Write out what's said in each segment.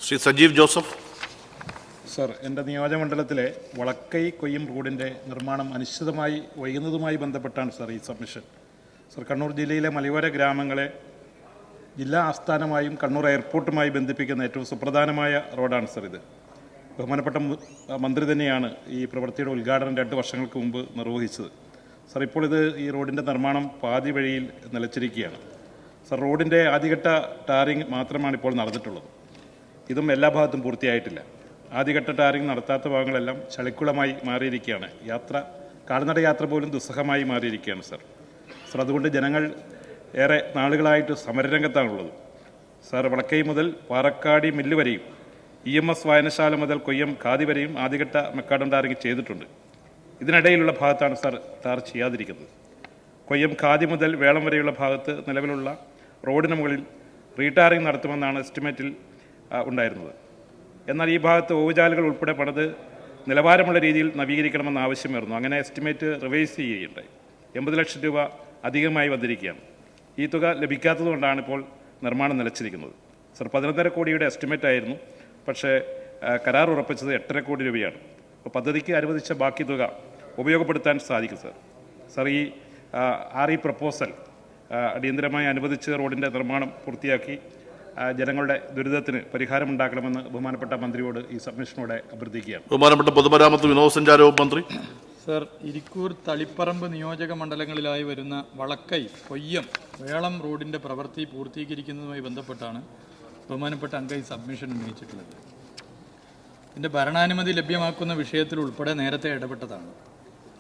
Shri Sajeev Joseph. Sir, എൻ്റെ നിയോജകമണ്ഡലത്തിലെ വളക്കൈ കൊയ്യം റോഡിൻ്റെ നിർമ്മാണം അനിശ്ചിതമായി വൈകുന്നതുമായി ബന്ധപ്പെട്ടാണ് സർ ഈ സബ്മിഷൻ. സർ, കണ്ണൂർ ജില്ലയിലെ മലയോര ഗ്രാമങ്ങളെ ജില്ലാ ആസ്ഥാനമായും കണ്ണൂർ എയർപോർട്ടുമായി ബന്ധിപ്പിക്കുന്ന ഏറ്റവും സുപ്രധാനമായ റോഡാണ് സർ ഇത്. ബഹുമാനപ്പെട്ട മന്ത്രി തന്നെയാണ് ഈ പ്രവൃത്തിയുടെ ഉദ്ഘാടനം 2 വർഷങ്ങൾക്ക് മുമ്പ് നിർവഹിച്ചത്. സർ, ഇപ്പോൾ ഈ റോഡിൻ്റെ നിർമ്മാണം പാതി വഴിയിൽ നിലച്ചിരിക്കുകയാണ്. സർ, റോഡിൻ്റെ ആദ്യഘട്ട ടാറിങ് മാത്രമാണ് ഇപ്പോൾ നടന്നിട്ടുള്ളത്. ഇതും എല്ലാ ഭാഗത്തും പൂർത്തിയായിട്ടില്ല. ആദ്യഘട്ട ടാറിങ് നടത്താത്ത ഭാഗങ്ങളെല്ലാം ചളിക്കുളമായി മാറിയിരിക്കുകയാണ്. കാൽനട യാത്ര പോലും ദുസ്സഹമായി മാറിയിരിക്കുകയാണ് സർ. അതുകൊണ്ട് ജനങ്ങൾ ഏറെ നാളുകളായിട്ട് സമരരംഗത്താണുള്ളത്. സർ, വളക്കൈ മുതൽ പാറക്കാടി മില്ല് വരെയും EMS വായനശാല മുതൽ കൊയ്യം ഖാദി വരെയും ആദ്യഘട്ട മെക്കാഡം ടാറിങ് ചെയ്തിട്ടുണ്ട്. ഇതിനിടയിലുള്ള ഭാഗത്താണ് സർ ടാർ ചെയ്യാതിരിക്കുന്നത്. കൊയ്യം ഖാദി മുതൽ വേളം വരെയുള്ള ഭാഗത്ത് നിലവിലുള്ള റോഡിന് മുകളിൽ റീടാറിങ് നടത്തുമെന്നാണ് എസ്റ്റിമേറ്റിൽ ഉണ്ടായിരുന്നത്. എന്നാൽ ഈ ഭാഗത്ത് ഓവുചാലുകൾ ഉൾപ്പെടെ പണിത് നിലവാരമുള്ള രീതിയിൽ നവീകരിക്കണമെന്ന ആവശ്യമായിരുന്നു. അങ്ങനെ എസ്റ്റിമേറ്റ് റിവൈസ് ചെയ്യുകയുണ്ടായി. 80 ലക്ഷം രൂപ അധികമായി വന്നിരിക്കുകയാണ്. ഈ തുക ലഭിക്കാത്തതുകൊണ്ടാണ് ഇപ്പോൾ നിർമ്മാണം നിലച്ചിരിക്കുന്നത്. സർ, 11.5 കോടിയുടെ എസ്റ്റിമേറ്റ് ആയിരുന്നു. പക്ഷേ കരാർ ഉറപ്പിച്ചത് 8.5 കോടി രൂപയാണ്. അപ്പോൾ പദ്ധതിക്ക് അനുവദിച്ച ബാക്കി തുക ഉപയോഗപ്പെടുത്താൻ സാധിക്കും സർ. സർ, ഈ പ്രപ്പോസൽ അടിയന്തരമായി അനുവദിച്ച് റോഡിൻ്റെ നിർമ്മാണം പൂർത്തിയാക്കി ജനങ്ങളുടെ ദുരിതത്തിന് പരിഹാരമുണ്ടാക്കണമെന്ന് ബഹുമാനപ്പെട്ട മന്ത്രിയോട് ഈ സബ്മിഷനോടെ അഭ്യർത്ഥിക്കുകയാണ്. ബഹുമാനപ്പെട്ട പൊതുമരാമത്ത് വിനോദസഞ്ചാര വകുപ്പ് മന്ത്രി. സർ, ഇരിക്കൂർ, തളിപ്പറമ്പ് നിയോജക മണ്ഡലങ്ങളിലായി വരുന്ന വളക്കൈ, കൊയ്യം, വേളം റോഡിൻ്റെ പ്രവൃത്തി പൂർത്തീകരിക്കുന്നതുമായി ബന്ധപ്പെട്ടാണ് ബഹുമാനപ്പെട്ട അംഗം ഈ സബ്മിഷൻ ഉന്നയിച്ചിട്ടുള്ളത്. ഇതിൻ്റെ ഭരണാനുമതി ലഭ്യമാക്കുന്ന വിഷയത്തിൽ ഉൾപ്പെടെ നേരത്തെ ഇടപെട്ടതാണ്.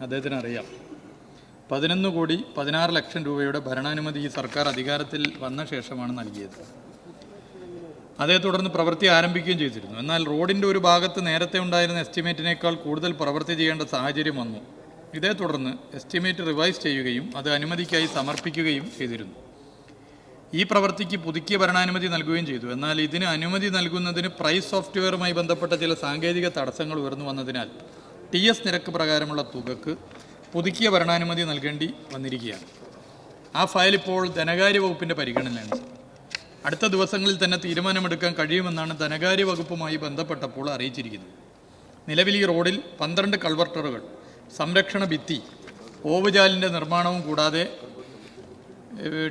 അദ്ദേഹത്തിന് അറിയാം. 11 കോടി 16 ലക്ഷം രൂപയുടെ ഭരണാനുമതി ഈ സർക്കാർ അധികാരത്തിൽ വന്ന ശേഷമാണ് നൽകിയത്. അതേ തുടർന്ന് പ്രവൃത്തി ആരംഭിക്കുകയും ചെയ്തിരുന്നു. എന്നാൽ റോഡിൻ്റെ ഒരു ഭാഗത്ത് നേരത്തെ ഉണ്ടായിരുന്ന എസ്റ്റിമേറ്റിനേക്കാൾ കൂടുതൽ പ്രവൃത്തി ചെയ്യേണ്ട സാഹചര്യം വന്നു. ഇതേ തുടർന്ന് എസ്റ്റിമേറ്റ് റിവൈസ് ചെയ്യുകയും അത് അനുമതിക്കായി സമർപ്പിക്കുകയും ചെയ്തിരുന്നു. ഈ പ്രവൃത്തിക്ക് പുതുക്കിയ ഭരണാനുമതി നൽകുകയും ചെയ്തു. എന്നാൽ ഇതിന് അനുമതി നൽകുന്നതിന് പ്രൈസ് സോഫ്റ്റ്വെയറുമായി ബന്ധപ്പെട്ട ചില സാങ്കേതിക തടസ്സങ്ങൾ ഉയർന്നു വന്നതിനാൽ TS നിരക്ക് പ്രകാരമുള്ള തുകക്ക് പുതുക്കിയ ഭരണാനുമതി നൽകേണ്ടി വന്നിരിക്കുകയാണ്. ആ ഫയൽ ഇപ്പോൾ ധനകാര്യ വകുപ്പിൻ്റെ പരിഗണനയാണ്. അടുത്ത ദിവസങ്ങളിൽ തന്നെ തീരുമാനമെടുക്കാൻ കഴിയുമെന്നാണ് ധനകാര്യ വകുപ്പുമായി ബന്ധപ്പെട്ടപ്പോൾ അറിയിച്ചിരിക്കുന്നത്. നിലവിൽ ഈ റോഡിൽ 12 കൾവർട്ടറുകൾ, സംരക്ഷണ ഭിത്തി, ഓവുചാലിൻ്റെ നിർമ്മാണവും കൂടാതെ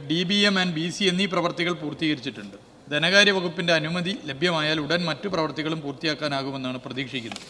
DBM ആൻഡ് BC എന്നീ പ്രവർത്തികൾ പൂർത്തീകരിച്ചിട്ടുണ്ട്. ധനകാര്യ വകുപ്പിൻ്റെ അനുമതി ലഭ്യമായാൽ ഉടൻ മറ്റു പ്രവർത്തികളും പൂർത്തിയാക്കാനാകുമെന്നാണ് പ്രതീക്ഷിക്കുന്നത്.